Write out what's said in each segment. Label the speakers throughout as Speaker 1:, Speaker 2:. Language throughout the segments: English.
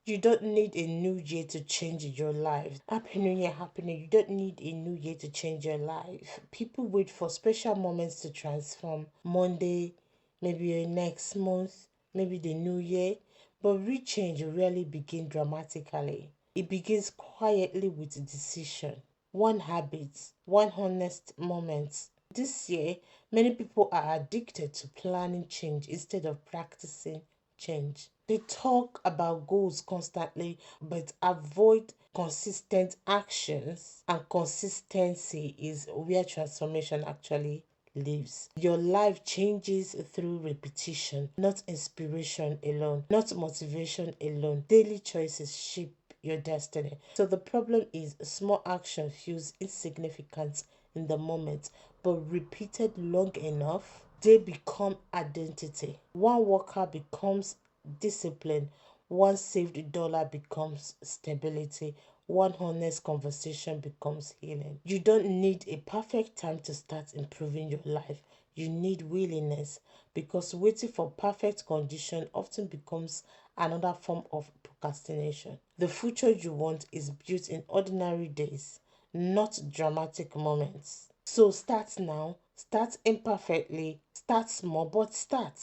Speaker 1: You don't need a new year to change your life. Happy New Year, Happy New Year. You don't need a new year to change your life. People wait for special moments to transform. Monday, maybe your next month, maybe the new year. But real change rarely begins dramatically. It begins quietly with a decision. One habit, one honest moment. This year, many people are addicted to planning change instead of practicing change. They talk about goals constantly but avoid consistent actions, and consistency is where transformation actually lives. Your life changes through repetition, not inspiration alone, not motivation alone. Daily choices shape your destiny. So the problem is small action feels insignificant in the moment, but repeated long enough, they become identity. One worker becomes discipline, one saved dollar becomes stability, one honest conversation becomes healing. You don't need a perfect time to start improving your life. You need willingness, because waiting for perfect condition often becomes another form of procrastination. The future you want is built in ordinary days, not dramatic moments. So start now, start imperfectly, start small, but start.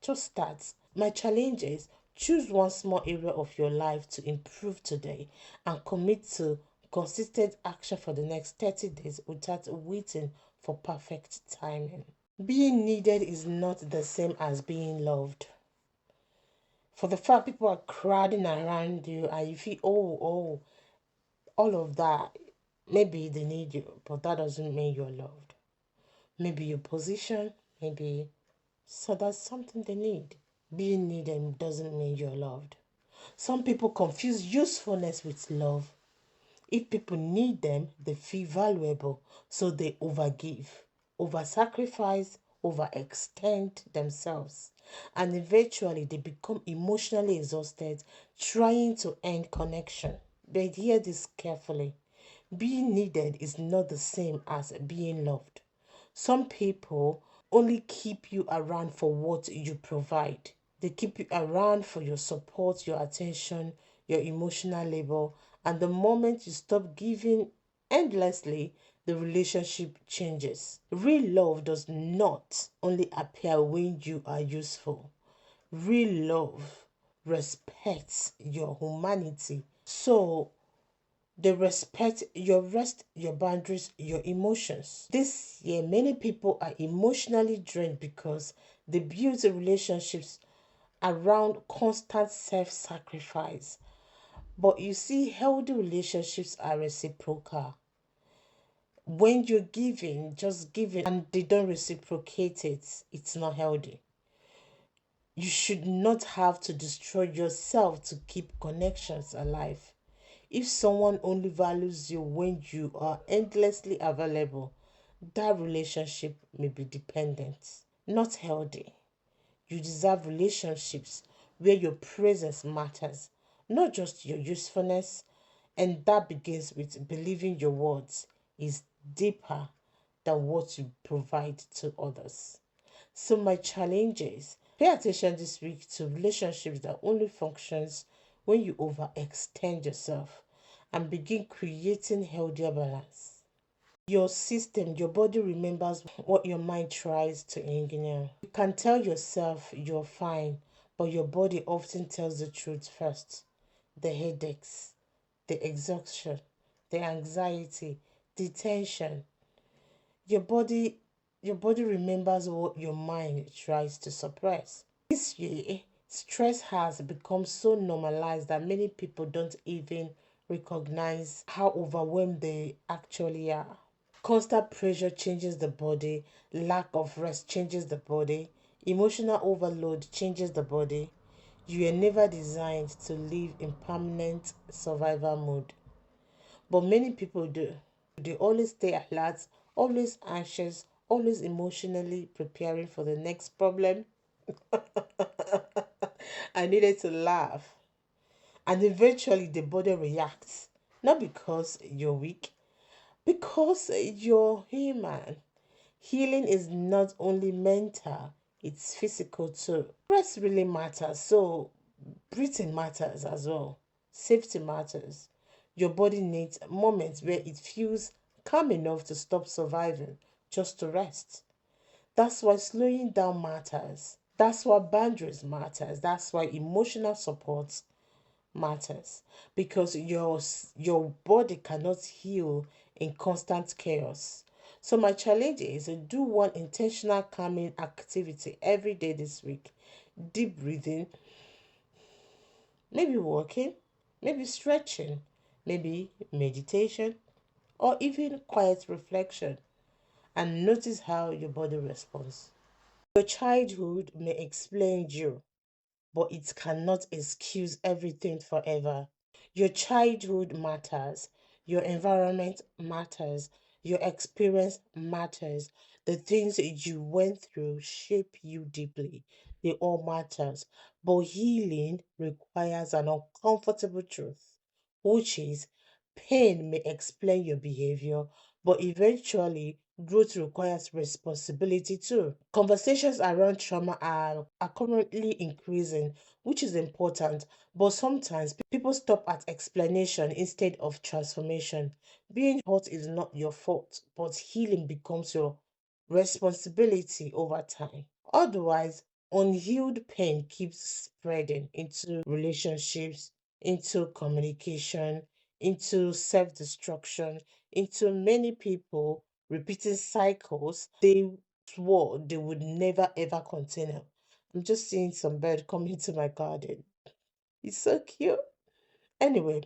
Speaker 1: Just start. My challenge is choose one small area of your life to improve today and commit to consistent action for the next 30 days without waiting for perfect timing. Being needed is not the same as being loved. For the fact people are crowding around you and you feel, all of that, maybe they need you, but that doesn't mean you're loved. Maybe your position, maybe, so that's something they need. Being needed doesn't mean you're loved. Some people confuse usefulness with love. If people need them, they feel valuable, so they overgive, over sacrifice, overextend themselves, and eventually they become emotionally exhausted trying to end connection. But hear this carefully: being needed is not the same as being loved. Some people only keep you around for what you provide. They keep you around for your support, your attention, your emotional labor. And the moment you stop giving endlessly, the relationship changes. Real love does not only appear when you are useful. Real love respects your humanity. So they respect your rest, your boundaries, your emotions. This year, many people are emotionally drained because they build relationships around constant self sacrifice. But you see, healthy relationships are reciprocal. When you're giving, just giving, and they don't reciprocate it, it's not healthy. You should not have to destroy yourself to keep connections alive. If someone only values you when you are endlessly available, that relationship may be dependent, not healthy. You deserve relationships where your presence matters, not just your usefulness. And that begins with believing your words is deeper than what you provide to others. So my challenge is pay attention this week to relationships that only functions when you overextend yourself, and begin creating healthier balance. Your system, your body remembers what your mind tries to engineer. You can tell yourself you're fine, but your body often tells the truth first. The headaches, the exhaustion, the anxiety, the tension. Your body your body remembers what your mind tries to suppress. This year, stress has become so normalized that many people don't even recognize how overwhelmed they actually are. Constant pressure changes the body, lack of rest changes the body, emotional overload changes the body. You are never designed to live in permanent survival mode. But many people do. They always stay alert, always anxious, always emotionally preparing for the next problem. I needed to laugh. And eventually the body reacts. Not because you're weak, because you're human. Healing is not only mental, it's physical too. Rest really matters, so breathing matters as well. Safety matters. Your body needs moments where it feels calm enough to stop surviving, just to rest. That's why slowing down matters. That's why boundaries matters. That's why emotional support matters, because your body cannot heal in constant chaos. So my challenge is to do one intentional calming activity every day this week. Deep breathing, maybe walking, maybe stretching, maybe meditation, or even quiet reflection, and notice how your body responds. Your childhood may explain you, but it cannot excuse everything forever. Your childhood matters, your environment matters, your experience matters. The things that you went through shape you deeply. They all matters. But healing requires an uncomfortable truth, which is pain may explain your behavior, but eventually growth requires responsibility too. Conversations around trauma are currently increasing, which is important, but sometimes people stop at explanation instead of transformation. Being hurt is not your fault, but healing becomes your responsibility over time. Otherwise, unhealed pain keeps spreading into relationships, into communication, into self destruction, into many people repeating cycles they swore they would never ever continue. I'm just seeing some bird come into my garden. It's so cute. Anyway,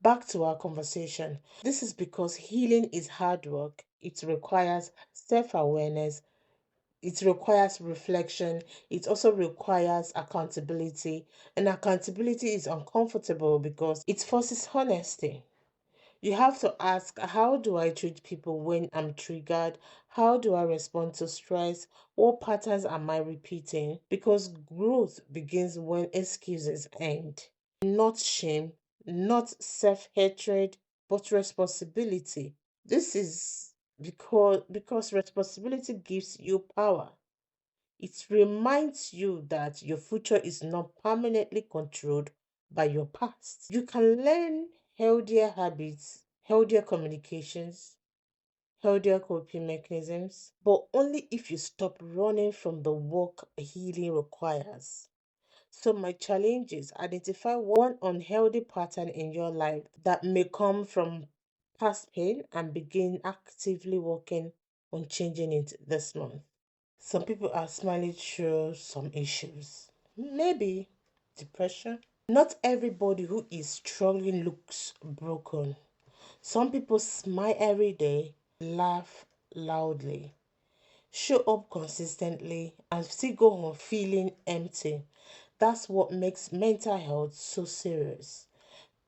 Speaker 1: back to our conversation. This is because healing is hard work. It requires self awareness, it requires reflection, it also requires accountability. And accountability is uncomfortable because it forces honesty. You have to ask, how do I treat people when I'm triggered? How do I respond to stress? What patterns am I repeating? Because growth begins when excuses end. Not shame, not self hatred, but responsibility. This is because responsibility gives you power. It reminds you that your future is not permanently controlled by your past. You can learn healthier habits, healthier communications, healthier coping mechanisms, but only if you stop running from the work healing requires. So, my challenge is identify one unhealthy pattern in your life that may come from past pain and begin actively working on changing it this month. Some people are smiling through some issues. Maybe depression. Not everybody who is struggling looks broken. Some people smile every day, laugh loudly, show up consistently, and still go on feeling empty. That's what makes mental health so serious.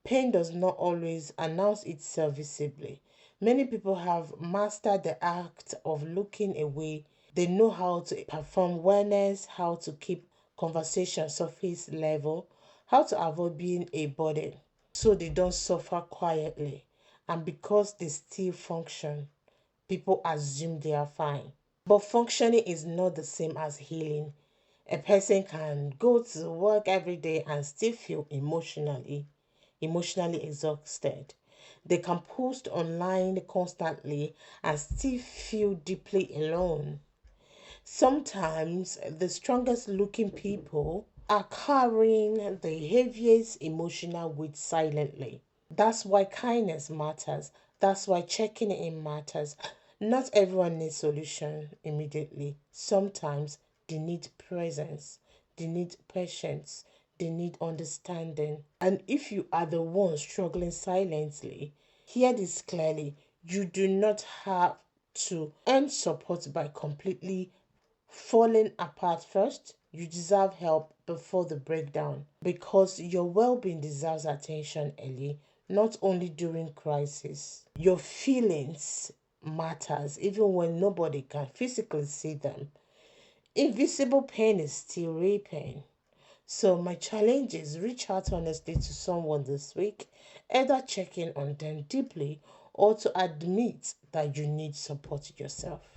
Speaker 1: Pain does not always announce itself visibly. Many people have mastered the act of looking away. They know how to perform wellness, how to keep conversation surface level, how to avoid being a burden so they don't suffer quietly. And because they still function, people assume they are fine. But functioning is not the same as healing. A person can go to work every day and still feel emotionally exhausted. They can post online constantly and still feel deeply alone. Sometimes the strongest looking people are carrying the heaviest emotional weight silently. That's why kindness matters. That's why checking in matters. Not everyone needs solution immediately. Sometimes they need presence, they need patience, they need understanding. And if you are the one struggling silently, hear this clearly. You do not have to earn support by completely falling apart first. You deserve help before the breakdown because your well being deserves attention early, not only during crisis. Your feelings matters even when nobody can physically see them. Invisible pain is still real pain. So my challenge is reach out honestly to someone this week, either checking on them deeply or to admit that you need support yourself.